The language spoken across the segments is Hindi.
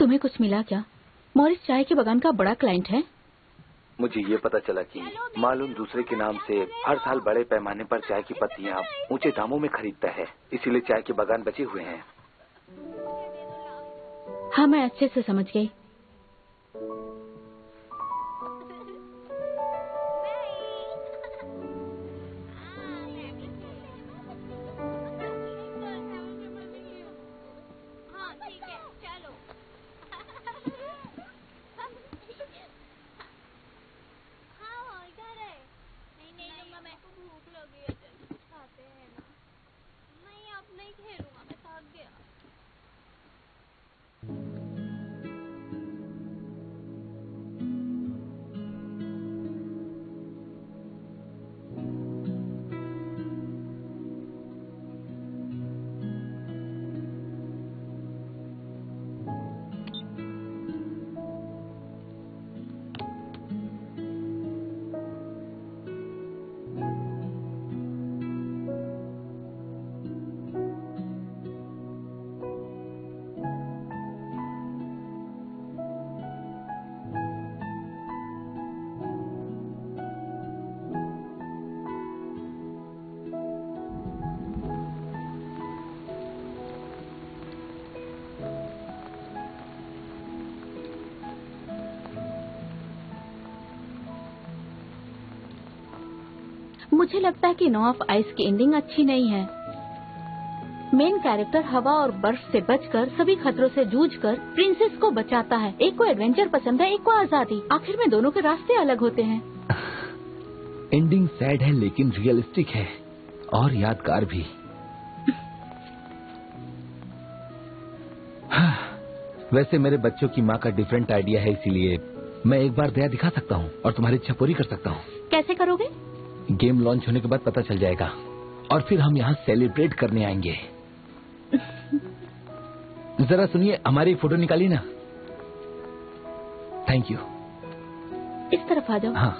तुम्हें कुछ मिला क्या? मॉरिस चाय के बागान का बड़ा क्लाइंट है। मुझे ये पता चला कि मालूम दूसरे के नाम से हर साल बड़े पैमाने पर चाय की पत्तियां ऊंचे दामों में खरीदता है, इसीलिए चाय के बागान बचे हुए हैं। हाँ, मैं अच्छे से समझ गई। मुझे लगता है कि नो ऑफ आइस की एंडिंग अच्छी नहीं है। मेन कैरेक्टर हवा और बर्फ से बचकर सभी खतरों से जूझकर प्रिंसेस को बचाता है। एक को एडवेंचर पसंद है, एक को आजादी। आखिर में दोनों के रास्ते अलग होते हैं। एंडिंग सैड है लेकिन रियलिस्टिक है और यादगार भी। वैसे मेरे बच्चों की माँ का डिफरेंट आइडिया है, इसीलिए मैं एक बार दया दिखा सकता हूँ और तुम्हारी इच्छा पूरी कर सकता हूँ। कैसे करोगे? गेम लॉन्च होने के बाद पता चल जाएगा और फिर हम यहाँ सेलिब्रेट करने आएंगे। जरा सुनिए, हमारी फोटो निकाली ना। Thank you. इस तरफ आ जाओ। हाँ।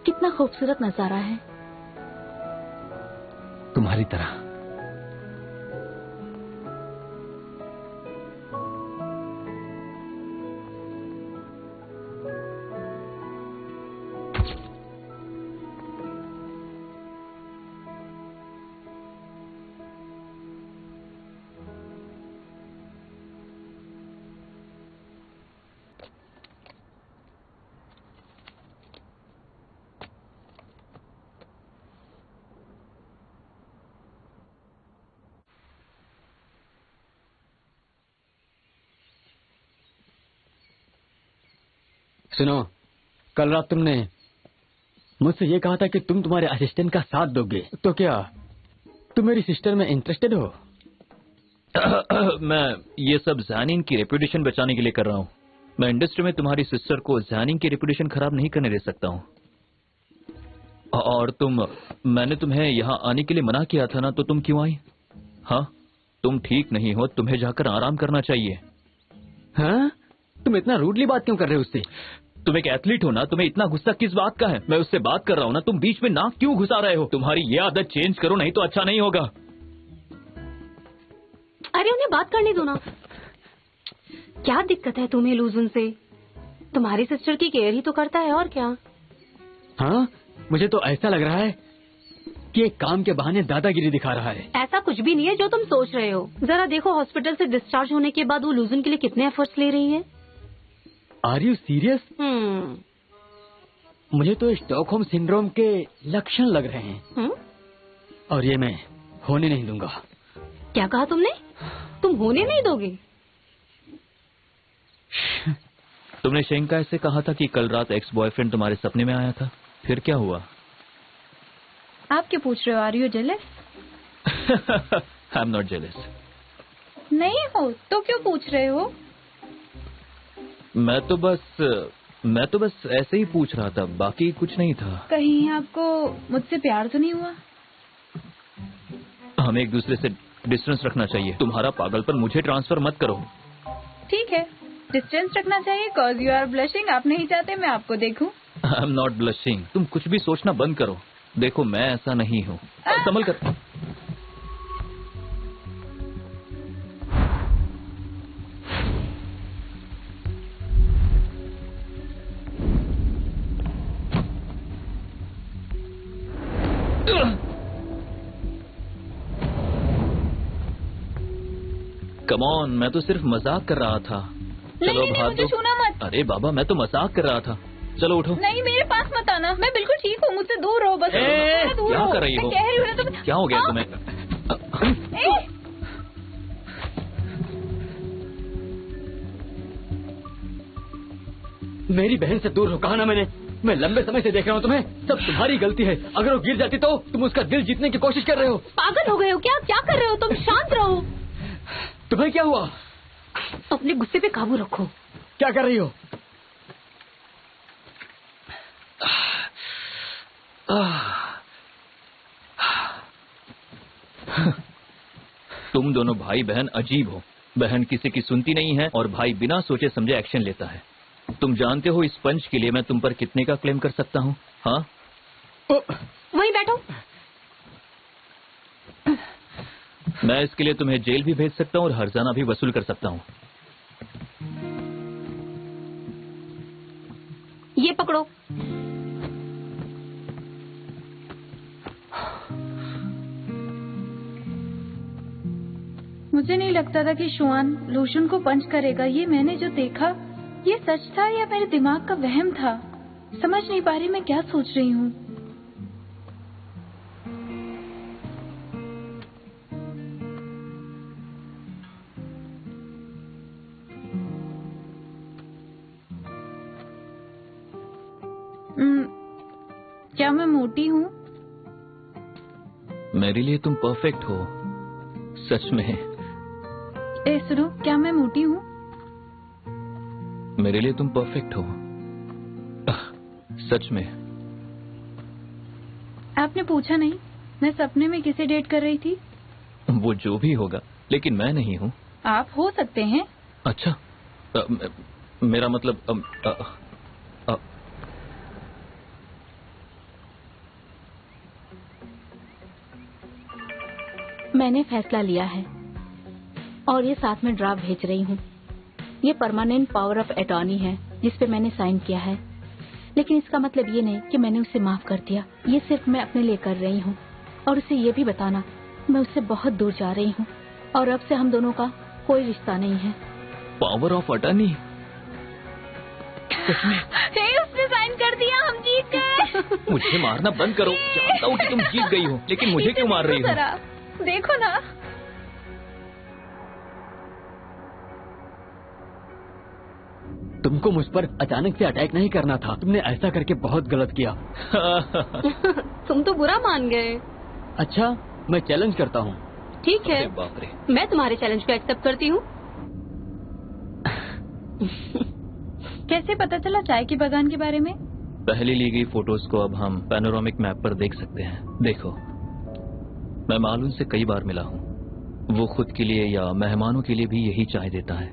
कितना खूबसूरत नजारा है। तुम्हारी तरह। सुनो, कल रात तुमने मुझसे ये कहा था कि तुम तुम्हारे असिस्टेंट का साथ दोगे, तो क्या तुम मेरी सिस्टर में इंटरेस्टेड हो? मैं ये सब ज़ानिन की रेपुटेशन बचाने के लिए कर रहा हूँ। मैं इंडस्ट्री में तुम्हारी सिस्टर को ज़ानिन की रेपुटेशन खराब नहीं करने दे सकता हूँ। और मैंने तुम्हें यहाँ आने के लिए मना किया था ना, तो तुम क्यों आई? हाँ, तुम ठीक नहीं हो, तुम्हें जाकर आराम करना चाहिए। हाँ? तुम इतना रूडली बात क्यों कर रहे हो उससे? तुम एक एथलीट हो ना, तुम्हें इतना गुस्सा किस बात का है? मैं उससे बात कर रहा हूँ ना, तुम बीच में नाक क्यों घुसा रहे हो? तुम्हारी ये आदत चेंज करो, नहीं तो अच्छा नहीं होगा। अरे उन्हें बात करने दो ना। क्या दिक्कत है तुम्हें लूजन से? तुम्हारी सिस्टर की केयर ही तो करता है, और क्या? हाँ, मुझे तो ऐसा लग रहा है कि एक काम के बहाने दादागिरी दिखा रहा है। ऐसा कुछ भी नहीं है जो तुम सोच रहे हो। जरा देखो हॉस्पिटल से डिस्चार्ज होने के बाद वो लूजन के लिए कितने एफर्ट्स ले रही है। Are you serious? मुझे तो स्टॉकहोम सिंड्रोम के लक्षण लग रहे हैं। और ये मैं होने नहीं दूंगा। क्या कहा तुमने? तुम होने नहीं दोगे? तुमने शेंका ऐसे कहा था कि कल रात एक्स बॉयफ्रेंड तुम्हारे सपने में आया था, फिर क्या हुआ? आप क्यों पूछ रहे हो? Are you jealous? I am not jealous. नहीं हो तो क्यों पूछ रहे हो? मैं तो बस ऐसे ही पूछ रहा था, बाकी कुछ नहीं था। कहीं आपको मुझसे प्यार तो नहीं हुआ? हमें एक दूसरे से डिस्टेंस रखना चाहिए। तुम्हारा पागलपन मुझे ट्रांसफर मत करो। ठीक है, डिस्टेंस रखना चाहिए। Cause you are blushing. आप नहीं चाहते मैं आपको देखूं? I am not blushing. तुम कुछ भी सोचना बंद करो। देखो मैं ऐसा नहीं हूँ। संभल कर। कम ऑन, मैं तो सिर्फ मजाक कर रहा था। चलो नहीं, भाग मुझे दो। छूना मत। अरे बाबा, मैं तो मजाक कर रहा था। चलो उठो। नहीं, मेरे पास मत आना, मैं बिल्कुल ठीक हूँ, मुझसे दूर रहो बस। थोड़ा दूर क्या रहो। कर रही हो? मैं कह रही हूँ ना, तुम क्या हो गया हाँ। तुम्हें? ए, मेरी बहन से दूर हो, कहा ना मैंने। मैं लंबे समय से देख रहा हूँ तुम्हें। सब तुम्हारी गलती है। अगर वो गिर जाती तो तुम उसका दिल जीतने की कोशिश कर रहे हो। पागल हो गए हो क्या? क्या कर रहे हो तुम? शांत रहो। तुम्हें क्या हुआ? अपने गुस्से पे काबू रखो। क्या कर रही हो? तुम दोनों भाई बहन अजीब हो। बहन किसी की सुनती नहीं है और भाई बिना सोचे समझे एक्शन लेता है। तुम जानते हो इस पंच के लिए मैं तुम पर कितने का क्लेम कर सकता हूँ? हाँ, वहीं बैठो। मैं इसके लिए तुम्हें जेल भी भेज सकता हूँ और हर्जाना भी वसूल कर सकता हूँ। ये पकड़ो। मुझे नहीं लगता था कि शुआन लोशन को पंच करेगा। ये मैंने जो देखा, ये सच था या मेरे दिमाग का वहम था? समझ नहीं पा रही मैं क्या सोच रही हूँ। क्या मैं मोटी हूँ? मेरे लिए तुम परफेक्ट हो, सच में। ए सुनो, क्या मैं मोटी हूँ? मेरे लिए तुम परफेक्ट हो, सच में। आपने पूछा नहीं? मैं सपने में किसे डेट कर रही थी? वो जो भी होगा, लेकिन मैं नहीं हूँ। आप हो सकते हैं। अच्छा, मेरा मतलब मैंने फैसला लिया है और ये साथ में ड्राफ्ट भेज रही हूँ। ये परमानेंट पावर ऑफ अटॉर्नी है जिस पे मैंने साइन किया है, लेकिन इसका मतलब ये नहीं कि मैंने उसे माफ कर दिया। ये सिर्फ मैं अपने लिए कर रही हूँ और उसे ये भी बताना मैं उससे बहुत दूर जा रही हूँ और अब से हम दोनों का कोई रिश्ता नहीं है। Power of attorney? उसने साइन कर दिया, हम जीत गए। मुझे मारना बंद करो। जानता हूँ कि तुम जीत गई हो, लेकिन मुझे क्यों मार रही हो? देखो ना। तुमको मुझ पर अचानक से अटैक नहीं करना था। तुमने ऐसा करके बहुत गलत किया। तुम तो बुरा मान गए। अच्छा, मैं चैलेंज करता हूँ। ठीक है, अरे बाप रे। मैं तुम्हारे चैलेंज को एक्सेप्ट करती हूँ। कैसे पता चला चाय की बागान के बारे में? पहले ली गई फोटोज को अब हम पैनोरामिक मैप पर देख सकते हैं। देखो, मैं मालूम से कई बार मिला हूँ। वो खुद के लिए या मेहमानों के लिए भी यही चाय देता है।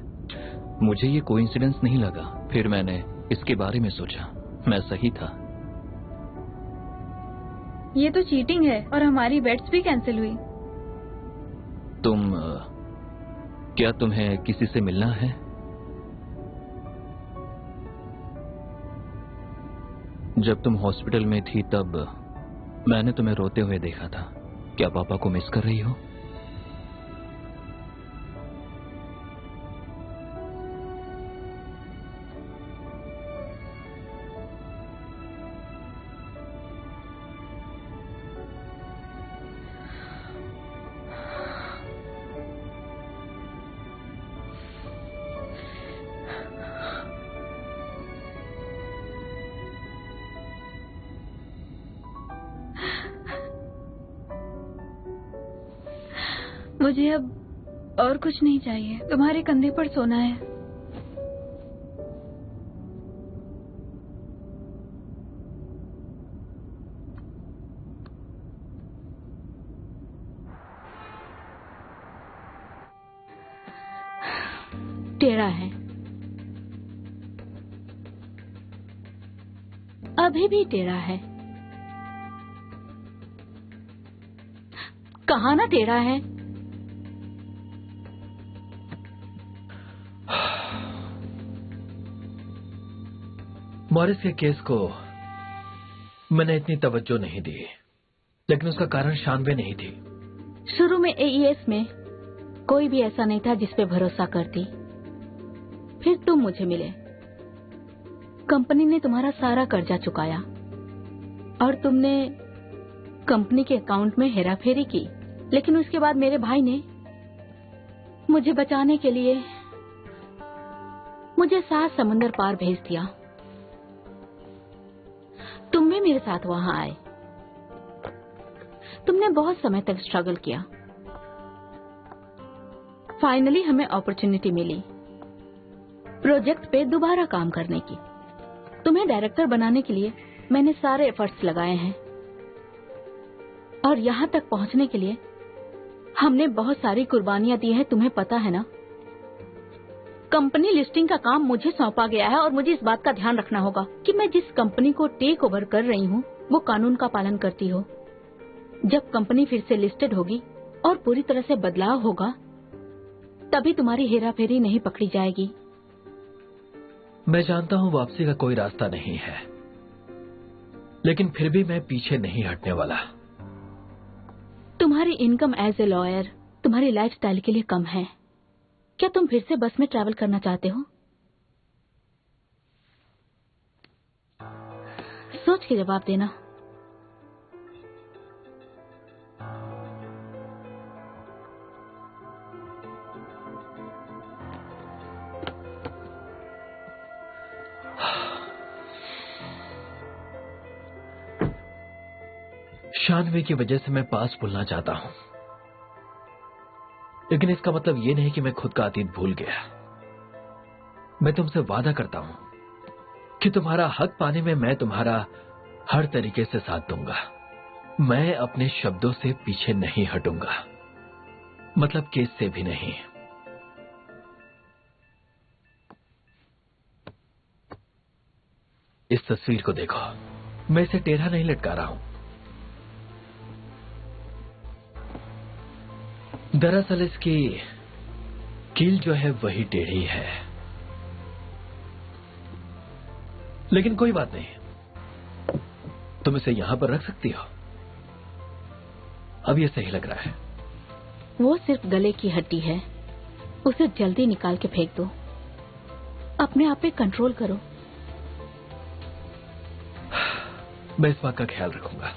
मुझे ये कोइंसिडेंस नहीं लगा। फिर मैंने इसके बारे में सोचा, मैं सही था। ये तो चीटिंग है और हमारी बेट्स भी कैंसिल हुई। क्या तुम्हें किसी से मिलना है? जब तुम हॉस्पिटल में थी तब मैंने तुम्हें रोते हुए देखा था। क्या पापा को मिस कर रही हो? मुझे अब और कुछ नहीं चाहिए। तुम्हारे कंधे पर सोना है। टेढ़ा है, अभी भी टेढ़ा है। कहा ना टेढ़ा है। मॉरिस के केस को मैंने इतनी तवज्जो नहीं दी। लेकिन उसका कारण शानवे नहीं थी। शुरू में AES में कोई भी ऐसा नहीं था जिस पे भरोसा करती। फिर तुम मुझे मिले। कंपनी ने तुम्हारा सारा कर्जा चुकाया और तुमने कंपनी के अकाउंट में हेराफेरी की। लेकिन उसके बाद मेरे भाई ने मुझे बचाने के लिए मुझे 7 समुंदर पार भेज दिया। तुम भी मेरे साथ वहां आए। तुमने बहुत समय तक स्ट्रगल किया। फाइनली हमें अपॉर्चुनिटी मिली प्रोजेक्ट पे दोबारा काम करने की। तुम्हें डायरेक्टर बनाने के लिए मैंने सारे एफर्ट्स लगाए हैं और यहाँ तक पहुँचने के लिए हमने बहुत सारी कुर्बानियां दी हैं। तुम्हें पता है ना, कंपनी लिस्टिंग का काम मुझे सौंपा गया है और मुझे इस बात का ध्यान रखना होगा कि मैं जिस कंपनी को टेक ओवर कर रही हूँ वो कानून का पालन करती हो। जब कंपनी फिर से लिस्टेड होगी और पूरी तरह से बदलाव होगा तभी तुम्हारी हेराफेरी नहीं पकड़ी जाएगी। मैं जानता हूं वापसी का कोई रास्ता नहीं है, लेकिन फिर भी मैं पीछे नहीं हटने वाला। तुम्हारी इनकम एज ए लॉयर तुम्हारी लाइफस्टाइल के लिए कम है। क्या तुम फिर से बस में ट्रैवल करना चाहते हो? सोच के जवाब देना। शानवे की वजह से मैं पास भूलना चाहता हूं, लेकिन इसका मतलब यह नहीं कि मैं खुद का अतीत भूल गया। मैं तुमसे वादा करता हूं कि तुम्हारा हक पाने में मैं तुम्हारा हर तरीके से साथ दूंगा। मैं अपने शब्दों से पीछे नहीं हटूंगा, मतलब केस से भी नहीं। इस तस्वीर को देखो, मैं इसे टेढ़ा नहीं लटका रहा हूं। दरअसल इसकी कील जो है वही टेढ़ी है, लेकिन कोई बात नहीं, तुम इसे यहां पर रख सकती हो। अब ये सही लग रहा है। वो सिर्फ गले की हड्डी है, उसे जल्दी निकाल के फेंक दो। अपने आप पे कंट्रोल करो। मैं इस बात का ख्याल रखूंगा।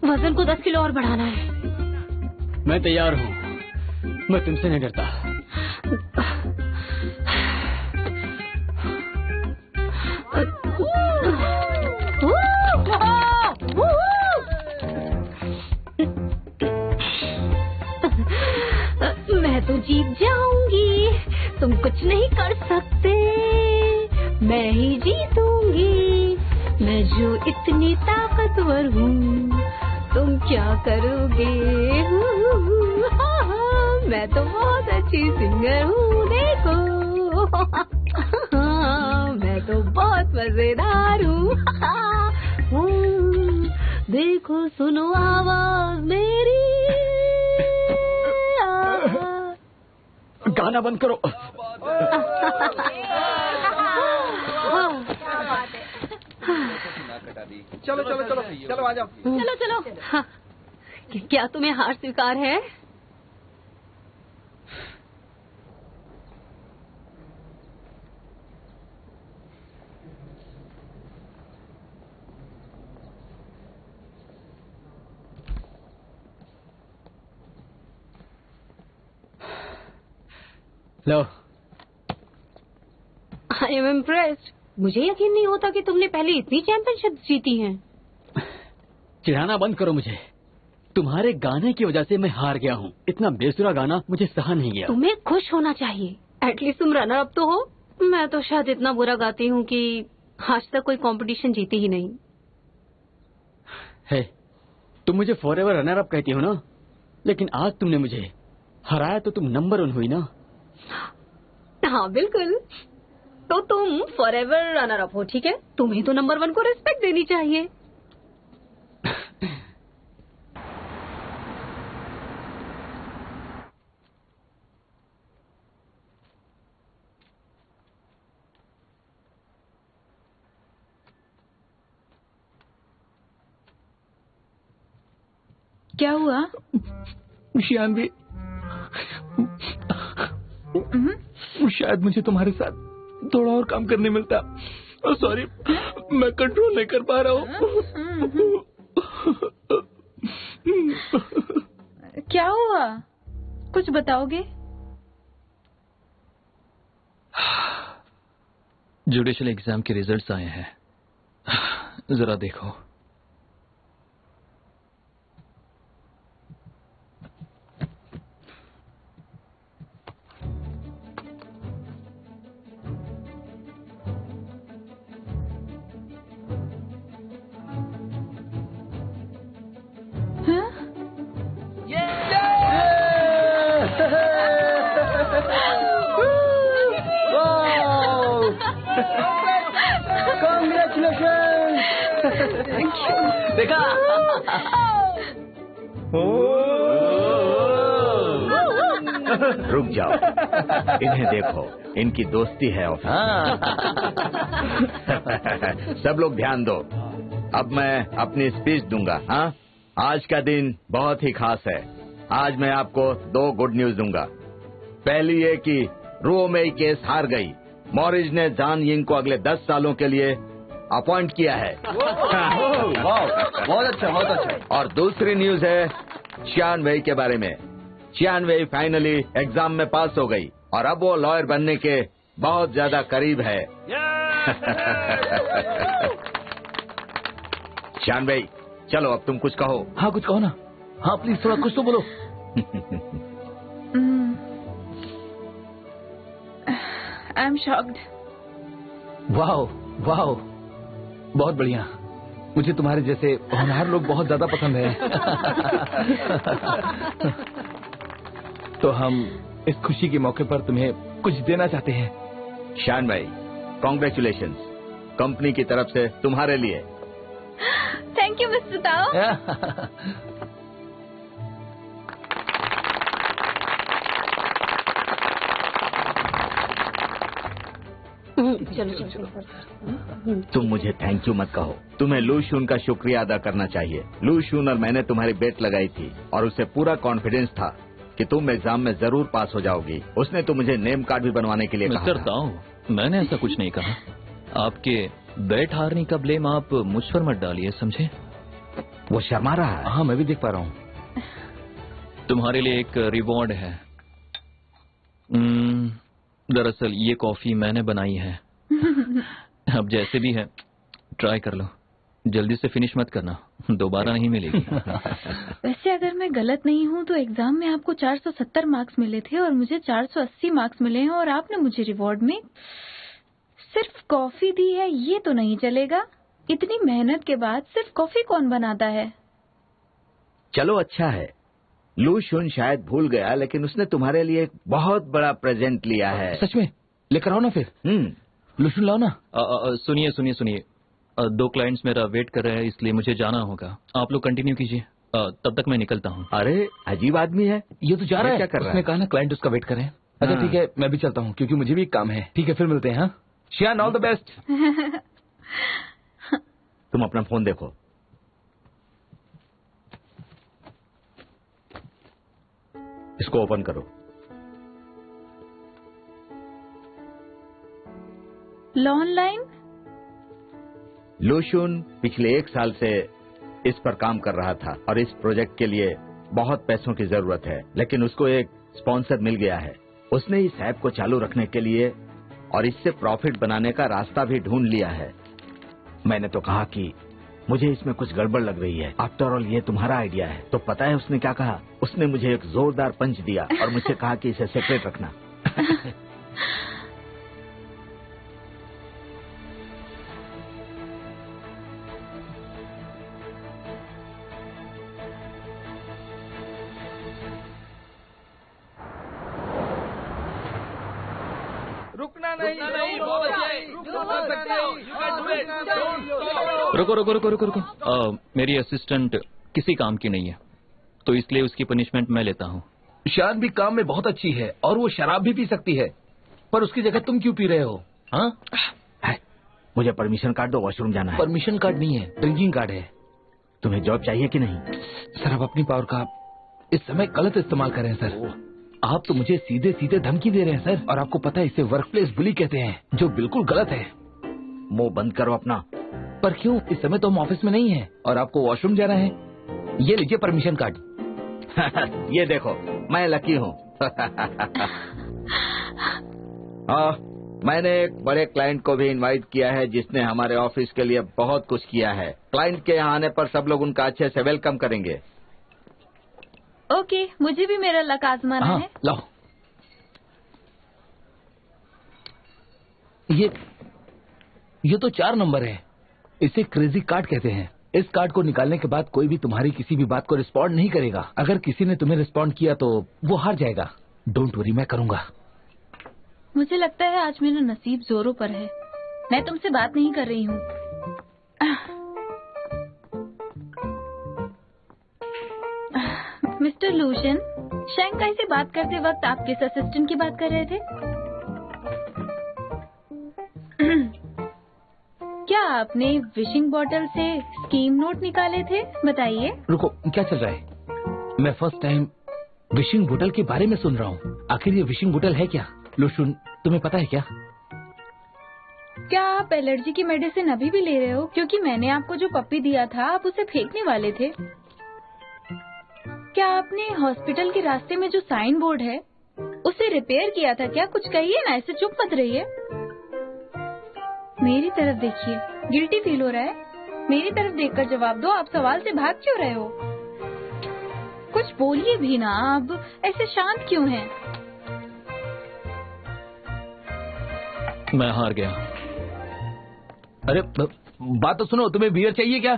वजन को 10 किलो और बढ़ाना है। मैं तैयार हूँ, मैं तुमसे नहीं डरता। मैं तो जीत जाऊंगी, तुम कुछ नहीं कर सकते, मैं ही जीतूंगी। मैं जो इतनी ताकतवर हूँ, तुम क्या करोगे? मैं तो बहुत अच्छी सिंगर हूँ, देखो। मैं तो बहुत मजेदार हूँ। देखो, सुनो आवाज मेरी। गाना बंद करो। चलो चलो चलो चलो आ जाओ। चलो चलो। हाँ, क्या तुम्हें हार स्वीकार है? लो। I am impressed. मुझे यकीन नहीं होता कि तुमने पहले इतनी चैंपियनशिप जीती हैं। चिढ़ाना बंद करो मुझे। तुम्हारे गाने की वजह से मैं हार गया हूँ। इतना बेसुरा गाना मुझे सहन नहीं गया। तुम्हें खुश होना चाहिए, एटलीस्ट तुम रनर अप तो हो। मैं तो शायद इतना बुरा गाती हूँ कि आज तक कोई कंपटीशन जीती ही नहीं। है, तुम मुझे फॉरएवर रनर अप कहती हो ना, लेकिन आज तुमने मुझे हराया तो तुम नंबर 1 हुई ना। हाँ बिल्कुल, तो तुम फॉरएवर रनर अप हो, ठीक है। तुम्हें तो नंबर 1 को रिस्पेक्ट देनी चाहिए। क्या हुआ? शानवी, शायद मुझे तुम्हारे साथ थोड़ा और काम करने मिलता। सॉरी, मैं कंट्रोल नहीं कर पा रहा हूँ। क्या हुआ? कुछ बताओगे? जुडिशियल एग्जाम के रिजल्ट्स आए हैं, जरा देखो। देखा? रुक जाओ, इन्हें देखो, इनकी दोस्ती है ऑफिस। सब लोग ध्यान दो, अब मैं अपनी स्पीच दूंगा। हाँ, आज का दिन बहुत ही खास है। आज मैं आपको 2 गुड न्यूज दूंगा। पहली ये कि रो मेई केस हार गई। मॉरिज ने जान यिंग को अगले 10 सालों के लिए अपॉइंट किया है। बहुत अच्छा, बहुत अच्छा। और दूसरी न्यूज है चियान वेई के बारे में। चियान वेई फाइनली एग्जाम में पास हो गई और अब वो लॉयर बनने के बहुत ज्यादा करीब है। चियान वेई, चलो अब तुम कुछ कहो। हाँ, कुछ कहो ना। हाँ प्लीज, थोड़ा कुछ तो बोलो। I am shocked. Wow wow, बहुत बढ़िया। मुझे तुम्हारे जैसे होनहार लोग बहुत ज्यादा पसंद है। तो हम इस खुशी के मौके पर तुम्हें कुछ देना चाहते हैं। शान भाई, कॉन्ग्रेचुलेशंस, कंपनी की तरफ से तुम्हारे लिए। थैंक यू मिस्टर ताओ। तुम मुझे थैंक यू मत कहो, तुम्हें लू शून का शुक्रिया अदा करना चाहिए। लू शून और मैंने तुम्हारी बेट लगाई थी और उसे पूरा कॉन्फिडेंस था कि तुम एग्जाम में जरूर पास हो जाओगी। उसने तो मुझे नेम कार्ड भी बनवाने के लिए कहा मिस्टर ताओ, मैंने ऐसा कुछ नहीं कहा। आपके बैट हारने का ब्लेम आप मुझ पर मत डालिए, समझे? वो शर्मा रहा है। हाँ, मैं भी देख पा रहा हूँ। तुम्हारे लिए एक रिवॉर्ड है। दरअसल ये कॉफी मैंने बनाई है। अब जैसे भी है, ट्राई कर लो। जल्दी से फिनिश मत करना, दोबारा नहीं मिलेगी। वैसे अगर मैं गलत नहीं हूँ तो एग्जाम में आपको 470 मार्क्स मिले थे और मुझे 480 मार्क्स मिले हैं, और आपने मुझे रिवॉर्ड में सिर्फ कॉफी दी है। ये तो नहीं चलेगा। इतनी मेहनत के बाद सिर्फ कॉफी कौन बनाता है? चलो अच्छा है, लू शून शायद भूल गया, लेकिन उसने तुम्हारे लिए एक बहुत बड़ा प्रेजेंट लिया है। सच में? लेकर आओ ना फिर। लू शून लाओ ना। सुनिए सुनिए सुनिए, 2 क्लाइंट्स मेरा वेट कर रहे हैं, इसलिए मुझे जाना होगा। आप लोग कंटिन्यू कीजिए, तब तक मैं निकलता हूँ। अरे अजीब आदमी है, ये तो जा रहा है। क्या कर रहा है? उसने कहा ना क्लाइंट उसका वेट करें। अच्छा ठीक है, मैं भी चलता हूँ क्योंकि मुझे भी एक काम है। ठीक है, फिर मिलते हैं। हाँ शियान, ऑल द बेस्ट। तुम अपना फोन देखो। इसको ओपन करो। ऑनलाइन लू शून पिछले 1 साल से इस पर काम कर रहा था और इस प्रोजेक्ट के लिए बहुत पैसों की जरूरत है, लेकिन उसको एक स्पॉन्सर मिल गया है। उसने इस ऐप को चालू रखने के लिए और इससे प्रॉफिट बनाने का रास्ता भी ढूंढ लिया है। मैंने तो कहा कि मुझे इसमें कुछ गड़बड़ लग रही है। आफ्टर ऑल ये तुम्हारा आइडिया है। तो पता है उसने क्या कहा? उसने मुझे एक जोरदार पंच दिया और मुझसे कहा कि इसे सेपरेट रखना। रुको रुको रुको रुको रुको। मेरी असिस्टेंट किसी काम की नहीं है, तो इसलिए उसकी पनिशमेंट मैं लेता हूँ। शान भी काम में बहुत अच्छी है और वो शराब भी पी सकती है, पर उसकी जगह तुम क्यों पी रहे हो? हाँ, मुझे परमिशन कार्ड दो, वॉशरूम जाना है। परमिशन कार्ड नहीं है, ड्रिंकिंग कार्ड है। तुम्हें जॉब चाहिए कि नहीं? सर, आप अपनी पावर का इस समय गलत इस्तेमाल कर रहे हैं सर। आप तो मुझे सीधे सीधे धमकी दे रहे हैं सर, और आपको पता है इसे वर्क प्लेस बुली कहते हैं, जो बिल्कुल गलत है। मुंह बंद करो अपना। पर क्यों? इस समय तो हम ऑफिस में नहीं है और आपको वॉशरूम जाना है। ये लीजिए परमिशन कार्ड। ये देखो, मैं लकी हूँ। मैंने एक बड़े क्लाइंट को भी इनवाइट किया है, जिसने हमारे ऑफिस के लिए बहुत कुछ किया है। क्लाइंट के यहाँ आने पर सब लोग उनका अच्छे से वेलकम करेंगे। ओके, मुझे भी मेरा लक आजमाना है। लाओ। ये तो 4 नंबर है। इसे क्रेजी कार्ड कहते हैं। इस कार्ड को निकालने के बाद कोई भी तुम्हारी किसी भी बात को रिस्पॉन्ड नहीं करेगा। अगर किसी ने तुम्हें रिस्पॉन्ड किया तो वो हार जाएगा। डोंट वरी, मैं करूंगा। मुझे लगता है आज मेरा नसीब जोरों पर है। मैं तुमसे बात नहीं कर रही हूँ। मिस्टर लूशन, शंकाई से बात करते वक्त आप किस असिस्टेंट की बात कर रहे थे? क्या आपने विशिंग बॉटल से स्कीम नोट निकाले थे? बताइए। रुको, क्या चल रहा है? मैं फर्स्ट टाइम विशिंग बोतल के बारे में सुन रहा हूँ। आखिर ये विशिंग बोतल है क्या? लूशन, तुम्हें पता है क्या? क्या आप एलर्जी की मेडिसिन अभी भी ले रहे हो? क्योंकि मैंने आपको जो पप्पी दिया था, आप उसे फेंकने वाले थे। क्या आपने हॉस्पिटल के रास्ते में जो साइन बोर्ड है उसे रिपेयर किया था क्या? कुछ कहिए ना, ऐसे चुप मत रहिए। मेरी तरफ देखिए, गिल्टी फील हो रहा है? मेरी तरफ देखकर जवाब दो। आप सवाल से भाग क्यों रहे हो? कुछ बोलिए भी ना, आप ऐसे शांत क्यों हैं? मैं हार गया। अरे बात तो सुनो, तुम्हें बियर चाहिए क्या?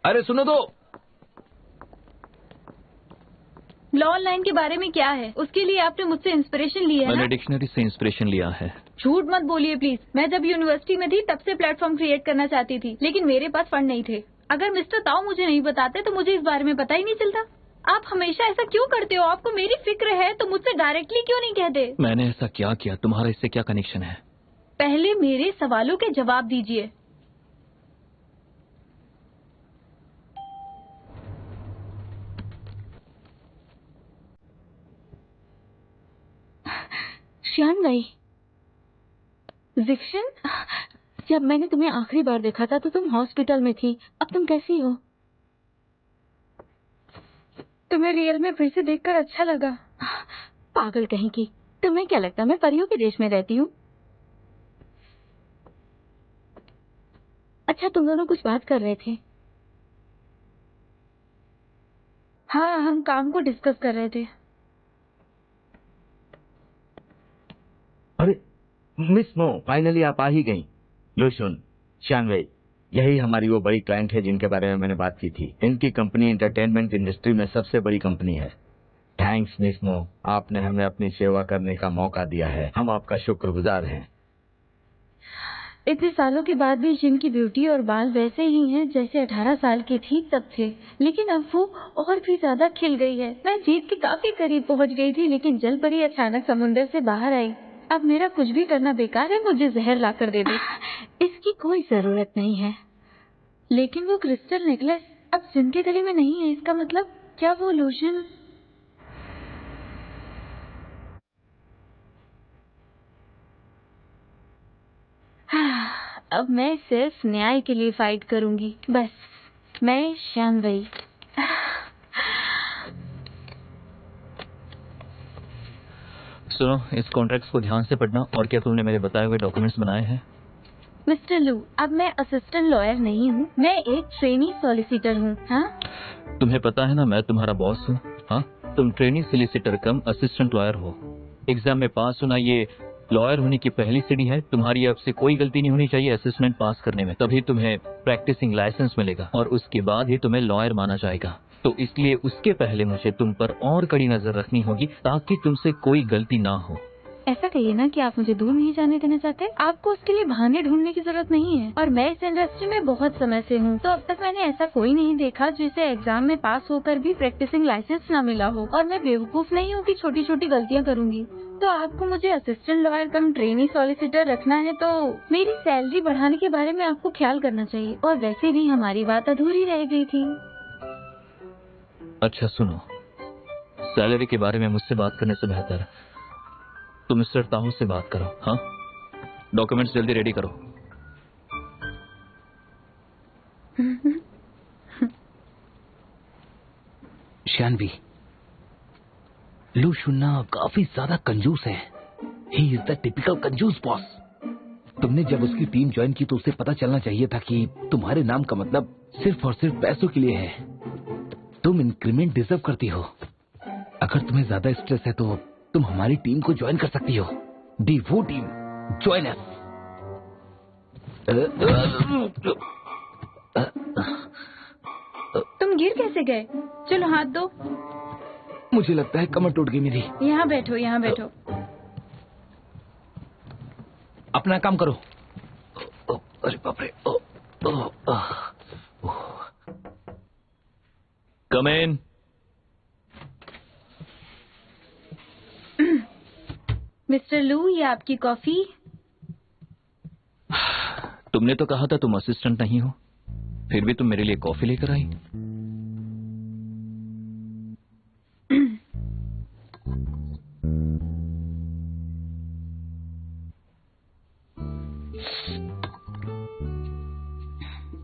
अरे सुनो तो। लॉ ऑनलाइन के बारे में क्या है? उसके लिए आपने मुझसे इंस्पिरेशन ली है मैंने ना? डिक्शनरी से इंस्पिरेशन लिया है। झूठ मत बोलिए प्लीज। मैं जब यूनिवर्सिटी में थी तब से प्लेटफॉर्म क्रिएट करना चाहती थी, लेकिन मेरे पास फंड नहीं थे। अगर मिस्टर ताऊ मुझे नहीं बताते तो मुझे इस बारे में पता ही नहीं चलता। आप हमेशा ऐसा क्यों करते हो? आपको मेरी फिक्र है तो मुझसे डायरेक्टली क्यों नहीं कहते? मैंने ऐसा क्या किया? तुम्हारा इससे क्या कनेक्शन है? पहले मेरे सवालों के जवाब दीजिए। श्यान गई। जिक्शन, जब मैंने तुम्हें आखिरी बार देखा था तो तुम हॉस्पिटल में थी। अब तुम कैसी हो? तुम्हें रियल में फिर से देखकर अच्छा लगा। पागल कहीं की। तुम्हें क्या लगता है मैं परियों के देश में रहती हूँ? अच्छा, तुम दोनों कुछ बात कर रहे थे। हाँ, हम काम को डिस्कस कर रहे थे। अरे मिस नो, फाइनली आप आ ही गई। लूशन, शानवे, यही हमारी वो बड़ी क्लाइंट है जिनके बारे में मैंने बात की थी। इनकी कंपनी एंटरटेनमेंट इंडस्ट्री में सबसे बड़ी कंपनी है। थैंक्स मिस नो, आपने हमें अपनी सेवा करने का मौका दिया है। हम आपका शुक्रगुजार हैं। इतने सालों के बाद भी जिनकी ब्यूटी और बाल वैसे ही हैं जैसे 18 साल की थी तब थे, लेकिन अब वो और भी ज्यादा खिल गई है। मैं जीत के काफी करीब पहुंच गई थी, लेकिन जल परी अचानक समुंदर से बाहर आई। अब मेरा कुछ भी करना बेकार है। मुझे जहर ला कर दे दे। इसकी कोई जरूरत नहीं है। लेकिन वो क्रिस्टल नेकलेस अब जिनके गले में नहीं है, इसका मतलब क्या वो लोशन? अब मैं सिर्फ न्याय के लिए फाइट करूंगी, बस। मैं शानवी। सुनो, इस कॉन्ट्रैक्ट्स को ध्यान से पढ़ना। और क्या तुमने मेरे बताए हुए डॉक्यूमेंट्स बनाए हैं? मिस्टर लू, अब मैं असिस्टेंट लॉयर नहीं हूँ, मैं एक ट्रेनी सॉलिसिटर हूँ। हाँ, तुम्हें पता है ना मैं तुम्हारा बॉस हूँ। हाँ, तुम ट्रेनिंग सोलिसिटर कम असिस्टेंट लॉयर हो। एग्जाम में पास होना ये लॉयर होने की पहली सीढ़ी है। तुम्हारी अब से कोई गलती नहीं होनी चाहिए असिस्टेंट पास करने में, तभी तुम्हें प्रैक्टिसिंग लाइसेंस मिलेगा और उसके बाद ही तुम्हें लॉयर माना जाएगा। तो इसलिए उसके पहले मुझे तुम पर और कड़ी नजर रखनी होगी ताकि तुमसे कोई गलती ना हो। ऐसा कहिए ना कि आप मुझे दूर नहीं जाने देना चाहते। आपको उसके लिए बहाने ढूंढने की जरूरत नहीं है, और मैं इस इंडस्ट्री में बहुत समय से हूँ, तो अब तक मैंने ऐसा कोई नहीं देखा जिसे एग्जाम में पास होकर भी प्रैक्टिसिंग लाइसेंस ना मिला हो। और मैं बेवकूफ नहीं हूँ कि छोटी छोटी गलतियाँ करूंगी। तो आपको मुझे असिस्टेंट लॉयर कम ट्रेनी सॉलिसिटर रखना है तो मेरी सैलरी बढ़ाने के बारे में आपको ख्याल करना चाहिए। और वैसे भी हमारी बात अधूरी रह गई थी। अच्छा सुनो, सैलरी के बारे में मुझसे बात करने से बेहतर तुम मिस्टर ताहू से बात करो। हाँ, डॉक्यूमेंट्स जल्दी रेडी करो। शानवी, लू शुन्ना काफी ज्यादा कंजूस है। ही इज द टिपिकल कंजूस बॉस। तुमने जब उसकी टीम ज्वाइन की तो उसे पता चलना चाहिए था कि तुम्हारे नाम का मतलब सिर्फ और सिर्फ पैसों के लिए है। तुम इंक्रीमेंट डिजर्व करती हो। अगर तुम्हें ज्यादा स्ट्रेस है तो तुम हमारी टीम को ज्वाइन कर सकती हो। दी वो टीम, ज्वाइन अस। तुम गिर कैसे गए? चलो हाथ दो। मुझे लगता है कमर टूट गई मेरी। यहाँ बैठो, यहाँ बैठो। अपना काम करो। अरे बाप रे। कम इन। मिस्टर लू, ये आपकी कॉफी। तुमने तो कहा था तुम असिस्टेंट नहीं हो, फिर भी तुम मेरे लिए कॉफी लेकर आई।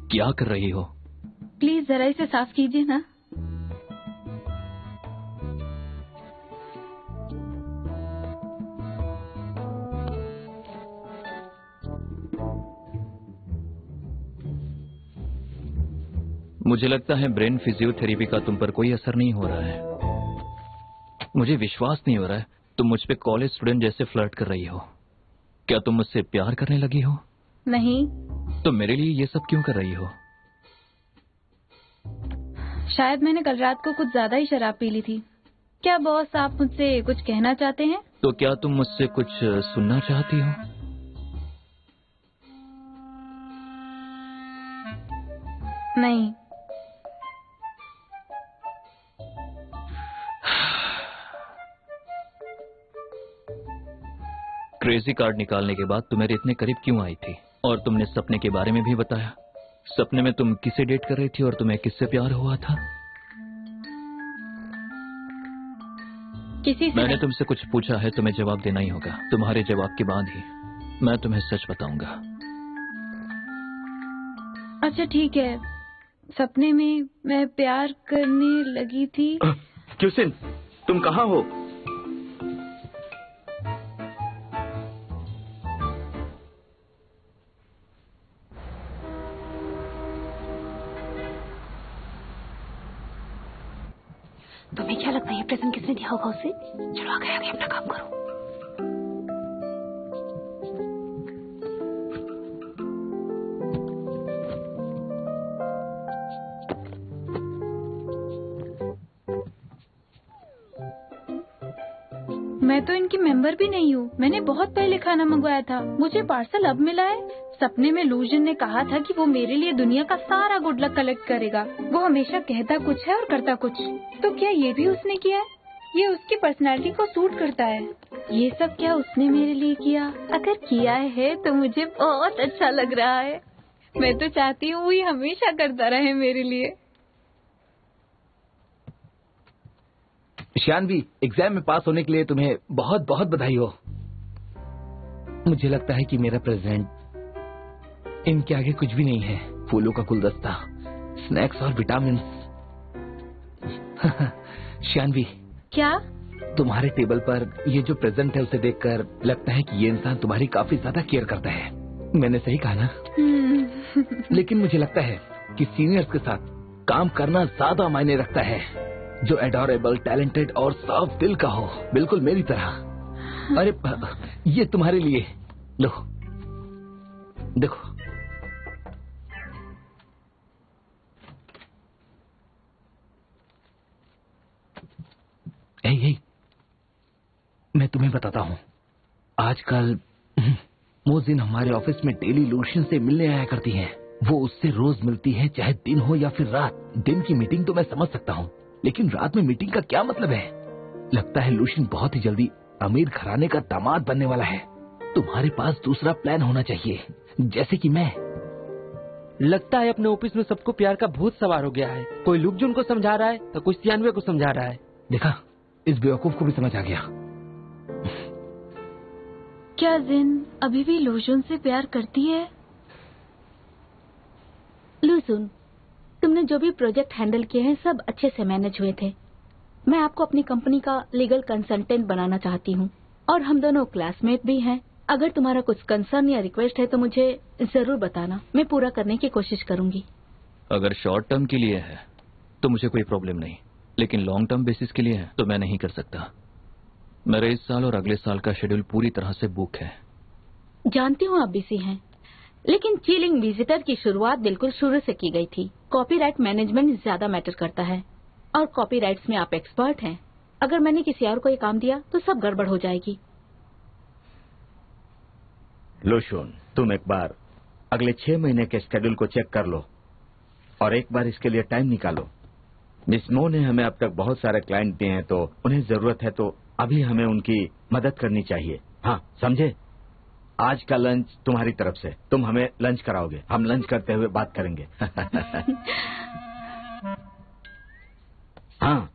क्या कर रही हो? प्लीज जरा इसे साफ कीजिए ना। मुझे लगता है ब्रेन फिजियोथेरेपी का तुम पर कोई असर नहीं हो रहा है। मुझे विश्वास नहीं हो रहा है तुम मुझ पे कॉलेज स्टूडेंट जैसे फ्लर्ट कर रही हो। क्या तुम मुझसे प्यार करने लगी हो? नहीं। तो मेरे लिए ये सब क्यों कर रही हो? शायद मैंने कल रात को कुछ ज्यादा ही शराब पी ली थी। क्या बॉस, आप मुझसे कुछ कहना चाहते हैं? तो क्या तुम मुझसे कुछ सुनना चाहती हो? नहीं। क्रेजी कार्ड निकालने के बाद तुम मेरे इतने करीब क्यों आई थी? और तुमने सपने के बारे में भी बताया। सपने में तुम किसे डेट कर रही थी और तुम्हें किससे प्यार हुआ था? किसी से मैंने तुमसे कुछ पूछा है, तुम्हें जवाब देना ही होगा। तुम्हारे जवाब के बाद ही मैं तुम्हें सच बताऊंगा। अच्छा ठीक है। सपने में मैं प्यार करने लगी थी। क्यूसिन, तुम कहाँ हो? तुम्हें क्या लगता है ये प्रेजेंट किसने दिया होगा उसे? चलो आगे आगे अपना काम करो। मैं तो इनकी मेंबर भी नहीं हूँ। मैंने बहुत पहले खाना मंगवाया था। मुझे पार्सल अब मिला है। सपने में लूजन ने कहा था कि वो मेरे लिए दुनिया का सारा गुड लक कलेक्ट करेगा। वो हमेशा कहता कुछ है और करता कुछ। तो क्या ये भी उसने किया है? ये उसकी पर्सनालिटी को सूट करता है। ये सब क्या उसने मेरे लिए किया? अगर किया है तो मुझे बहुत अच्छा लग रहा है। मैं तो चाहती हूँ ये हमेशा करता रहे मेरे लिए। शानवी, एग्जाम में पास होने के लिए तुम्हें बहुत बहुत बधाई हो। मुझे लगता है कि मेरा प्रेजेंट इनके आगे कुछ भी नहीं है। फूलों का गुलदस्ता, स्नैक्स और विटामिन। शानवी, क्या? तुम्हारे टेबल पर ये जो प्रेजेंट है उसे देखकर लगता है कि ये इंसान तुम्हारी काफी ज्यादा केयर करता है। मैंने सही कहा ना? लेकिन मुझे लगता है कि सीनियर्स के साथ काम करना ज्यादा मायने रखता है, जो एडोरेबल, टैलेंटेड और साफ दिल का हो, बिल्कुल मेरी तरह। अरे ये तुम्हारे लिए, लो देखो। हे, मैं तुम्हें बताता हूँ, आजकल मोजिन हमारे ऑफिस में डेली लूशियन से मिलने आया करती हैं। वो उससे रोज मिलती है, चाहे दिन हो या फिर रात। दिन की मीटिंग तो मैं समझ सकता हूँ, लेकिन रात में मीटिंग का क्या मतलब है? लगता है लूशियन बहुत ही जल्दी अमीर घराने का दामाद बनने वाला है। तुम्हारे पास दूसरा प्लान होना चाहिए, जैसे कि मैं। लगता है अपने ऑफिस में सबको प्यार का भूत सवार हो गया है। कोई लुकजुन को समझा रहा है तो कोई सियानवे को समझा रहा है। देखा, इस बेवकूफ को भी समझ आ गया। क्या जिन अभी भी लूजुन से प्यार करती है? लूजुन, तुमने जो भी प्रोजेक्ट हैंडल किए हैं सब अच्छे से मैनेज हुए थे। मैं आपको अपनी कंपनी का लीगल कंसल्टेंट बनाना चाहती हूँ, और हम दोनों क्लासमेट भी हैं। अगर तुम्हारा कुछ कंसर्न या रिक्वेस्ट है तो मुझे जरूर बताना, मैं पूरा करने की कोशिश करूंगी। अगर शॉर्ट टर्म के लिए है तो मुझे कोई प्रॉब्लम नहीं, लेकिन लॉन्ग टर्म बेसिस के लिए है तो मैं नहीं कर सकता। मेरे इस साल और अगले साल का शेड्यूल पूरी तरह से बुक है। जानती हूँ आप बिजी हैं, लेकिन चिलिंग विजिटर की शुरुआत बिल्कुल शुरू से की गई थी। कॉपीराइट मैनेजमेंट ज्यादा मैटर करता है, और कॉपीराइट्स में आप एक्सपर्ट हैं। अगर मैंने किसी और को ये काम दिया तो सब गड़बड़ हो जाएगी। लूशुन, तुम एक बार अगले 6 महीने के शेड्यूल को चेक कर लो और एक बार इसके लिए टाइम निकालो। मिस मो ने हमें अब तक बहुत सारे क्लाइंट दिए हैं, तो उन्हें जरूरत है तो अभी हमें उनकी मदद करनी चाहिए। हाँ, समझे? आज का लंच तुम्हारी तरफ से, तुम हमें लंच कराओगे। हम लंच करते हुए बात करेंगे। हाँ।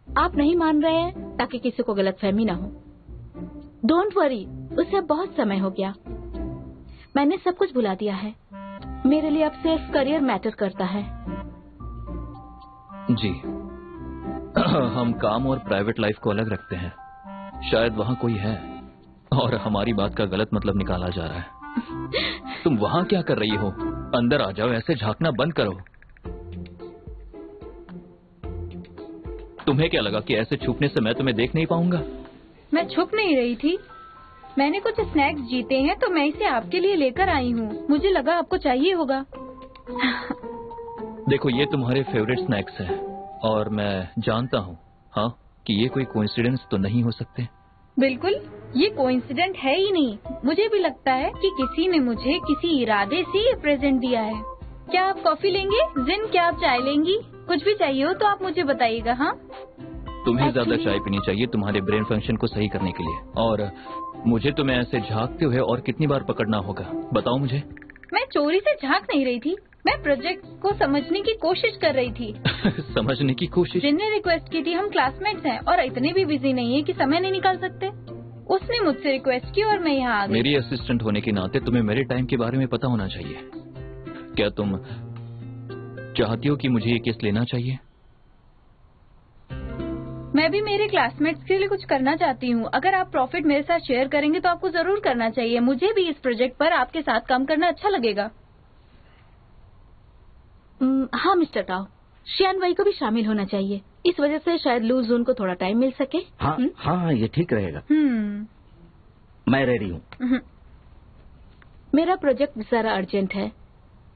आप नहीं मान रहे हैं ताकि किसी को गलतफहमी ना हो। डोंट वरी, उसे बहुत समय हो गया। मैंने सब कुछ भुला दिया है। मेरे लिए अब सिर्फ करियर मैटर करता है। जी, हम काम और प्राइवेट लाइफ को अलग रखते हैं। शायद वहाँ कोई है और हमारी बात का गलत मतलब निकाला जा रहा है। तुम वहाँ क्या कर रही हो? अंदर आ जाओ, ऐसे झांकना बंद करो। तुम्हें क्या लगा कि ऐसे छुपने से मैं तुम्हें देख नहीं पाऊंगा? मैं छुप नहीं रही थी। मैंने कुछ स्नैक्स जीते हैं तो मैं इसे आपके लिए लेकर आई हूँ। मुझे लगा आपको चाहिए होगा। देखो, ये तुम्हारे फेवरेट स्नैक्स हैं और मैं जानता हूँ, हाँ, कि ये कोई कोइंसिडेंस तो नहीं हो सकते। बिल्कुल, ये कोइंसिडेंट है ही नहीं। मुझे भी लगता है कि किसी ने मुझे किसी इरादे से ये प्रेजेंट दिया है। क्या आप कॉफी लेंगे? जिन, क्या आप चाय लेंगी? कुछ भी चाहिए हो तो आप मुझे बताइएगा। हाँ, तुम्हें ज्यादा चाय पीनी चाहिए तुम्हारे ब्रेन फंक्शन को सही करने के लिए। और मुझे तुम्हें ऐसे झांकते हुए और कितनी बार पकड़ना होगा, बताओ मुझे। मैं चोरी से झांक नहीं रही थी, मैं प्रोजेक्ट को समझने की कोशिश कर रही थी। समझने की कोशिश? जिनने रिक्वेस्ट की थी, हम क्लासमेट्स हैं और इतने भी बिजी नहीं है कि समय नहीं निकाल सकते। उसने मुझसे रिक्वेस्ट की और मैं यहाँ आ गई। मेरी असिस्टेंट होने के नाते तुम्हें मेरे टाइम के बारे में पता होना चाहिए। क्या तुम चाहती हो कि मुझे ये केस लेना चाहिए? मैं भी मेरे क्लासमेट्स के लिए कुछ करना चाहती हूँ। अगर आप प्रॉफिट मेरे साथ शेयर करेंगे तो आपको जरूर करना चाहिए। मुझे भी इस प्रोजेक्ट पर आपके साथ काम करना अच्छा लगेगा। हाँ मिस्टर टाओ, शियान वाई को भी शामिल होना चाहिए। इस वजह से शायद लू जून को थोड़ा टाइम मिल सके। हाँ हाँ, ये ठीक रहेगा। मैं रेडी हूँ। मेरा प्रोजेक्ट जरा अर्जेंट है।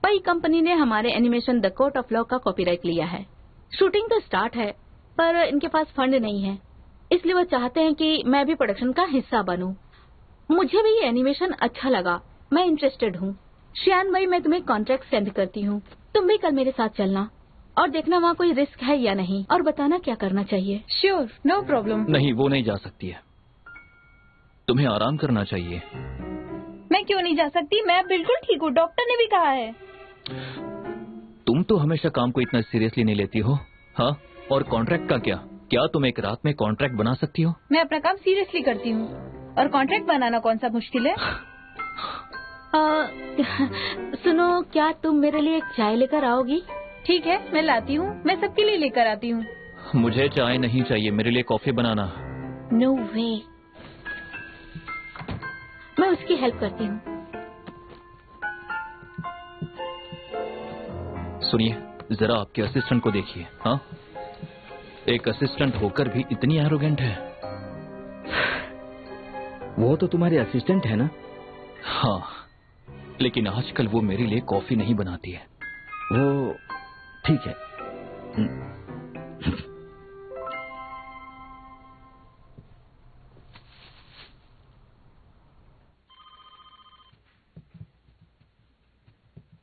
पई कंपनी ने हमारे animation the court of law का कॉपीराइट लिया है। शूटिंग तो स्टार्ट है, पर इनके पास फंड नहीं है, इसलिए वो चाहते हैं कि मैं भी प्रोडक्शन का हिस्सा बनूं। मुझे भी ये एनिमेशन अच्छा लगा, मैं इंटरेस्टेड हूँ। शियान भाई, मैं तुम्हें कॉन्ट्रैक्ट सेंड करती हूँ। तुम भी कल मेरे साथ चलना और देखना वहाँ कोई रिस्क है या नहीं, और बताना क्या करना चाहिए। Sure, no problem. नहीं, वो नहीं जा सकती है। तुम्हें आराम करना चाहिए। मैं क्यों नहीं जा सकती? मैं बिल्कुल ठीक हूँ, डॉक्टर ने भी कहा है। तुम तो हमेशा काम को इतना सीरियसली नहीं लेती हो। हाँ, और कॉन्ट्रैक्ट का क्या तुम एक रात में कॉन्ट्रैक्ट बना सकती हो? मैं अपना काम सीरियसली करती हूँ, और कॉन्ट्रैक्ट बनाना कौन सा मुश्किल है? सुनो, क्या तुम मेरे लिए एक चाय लेकर आओगी? ठीक है, मैं लाती हूँ, मैं सबके लिए लेकर आती हूँ। मुझे चाय नहीं चाहिए, मेरे लिए कॉफी बनाना। नो वे, मैं उसकी हेल्प करती हूँ। सुनिए, जरा आपके असिस्टेंट को देखिए। हाँ, एक असिस्टेंट होकर भी इतनी एरोगेंट है। वो तो तुम्हारे असिस्टेंट है ना? हाँ, लेकिन आजकल वो मेरे लिए कॉफी नहीं बनाती है। वो ठीक है।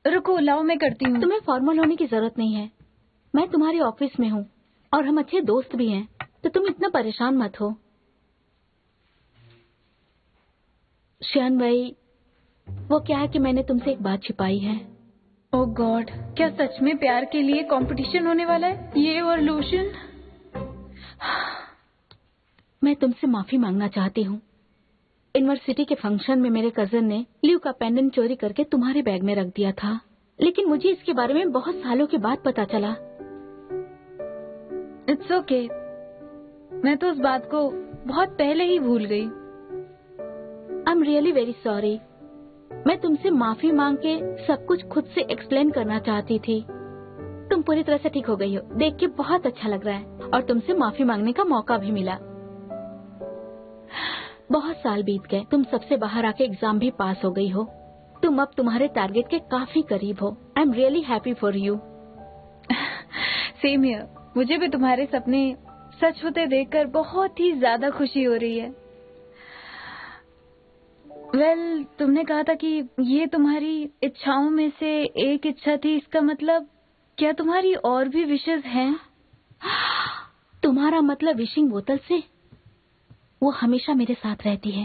रुको, लाओ मैं करती हूँ। तुम्हें फॉर्मल होने की जरूरत नहीं है। मैं तुम्हारे ऑफिस में हूँ और हम अच्छे दोस्त भी हैं, तो तुम इतना परेशान मत हो। श्यान भाई, वो क्या है कि मैंने तुमसे एक बात छिपाई है। ओह गॉड, क्या सच में प्यार के लिए कंपटीशन होने वाला है? ये और लोशन। मैं तुमसे माफी मांगना चाहती हूँ। यूनिवर्सिटी के फंक्शन में मेरे कजन ने ल्यू का पेंडेंट चोरी करके तुम्हारे बैग में रख दिया था, लेकिन मुझे इसके बारे में बहुत सालों के बाद पता चला। इट्स ओके, मैं तो उस बात को बहुत पहले ही भूल गई। I am really very sorry. मैं तुमसे माफी मांग के सब कुछ खुद से एक्सप्लेन करना चाहती थी। तुम पूरी तरह से ठीक हो गई हो, देख के बहुत अच्छा लग रहा है, और तुमसे माफी मांगने का मौका भी मिला। बहुत साल बीत गए, तुम सबसे बाहर आके एग्जाम भी पास हो गई हो। तुम अब तुम्हारे टारगेट के काफी करीब हो। I am really happy for you. Same here, मुझे भी तुम्हारे सपने सच होते देखकर बहुत ही ज्यादा खुशी हो रही है। वेल, तुमने कहा था कि ये तुम्हारी इच्छाओं में से एक इच्छा थी, इसका मतलब क्या तुम्हारी और भी विशेष हैं? तुम्हारा मतलब विशिंग बोतल से? वो हमेशा मेरे साथ रहती है।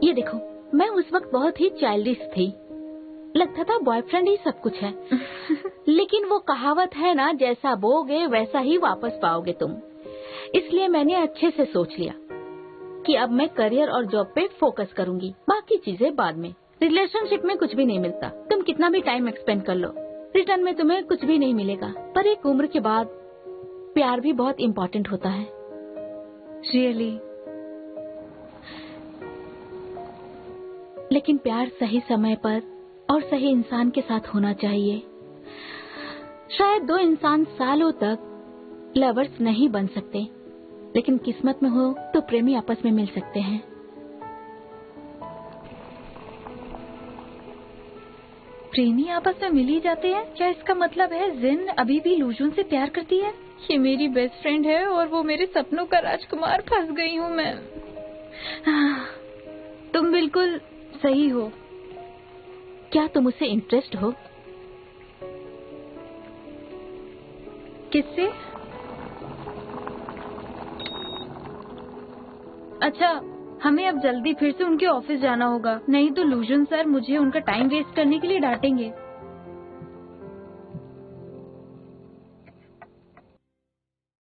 ये देखो, मैं उस वक्त बहुत ही चाइल्डिश थी, लगता था बॉयफ्रेंड ही सब कुछ है। लेकिन वो कहावत है ना, जैसा बोगे वैसा ही वापस पाओगे तुम। इसलिए मैंने अच्छे से सोच लिया कि अब मैं करियर और जॉब पे फोकस करूंगी, बाकी चीजें बाद में। रिलेशनशिप में कुछ भी नहीं मिलता, तुम कितना भी टाइम एक्सपेंड कर लो, रिटर्न में तुम्हें कुछ भी नहीं मिलेगा। पर एक उम्र के बाद प्यार भी बहुत इम्पोर्टेंट होता है। रियली? लेकिन प्यार सही समय पर और सही इंसान के साथ होना चाहिए। शायद दो इंसान सालों तक लवर्स नहीं बन सकते, लेकिन किस्मत में हो तो प्रेमी आपस में मिल सकते हैं। प्रेमी आपस में मिल ही जाते हैं? क्या इसका मतलब है जिन अभी भी लूजून से प्यार करती है? ये मेरी बेस्ट फ्रेंड है और वो मेरे सपनों का राजकुमार। फंस गई हूँ मैं। तुम बिल्कुल सही हो। क्या तुम उससे इंटरेस्ट हो? किससे? अच्छा, हमें अब जल्दी फिर से उनके ऑफिस जाना होगा, नहीं तो लूजन सर मुझे उनका टाइम वेस्ट करने के लिए डांटेंगे।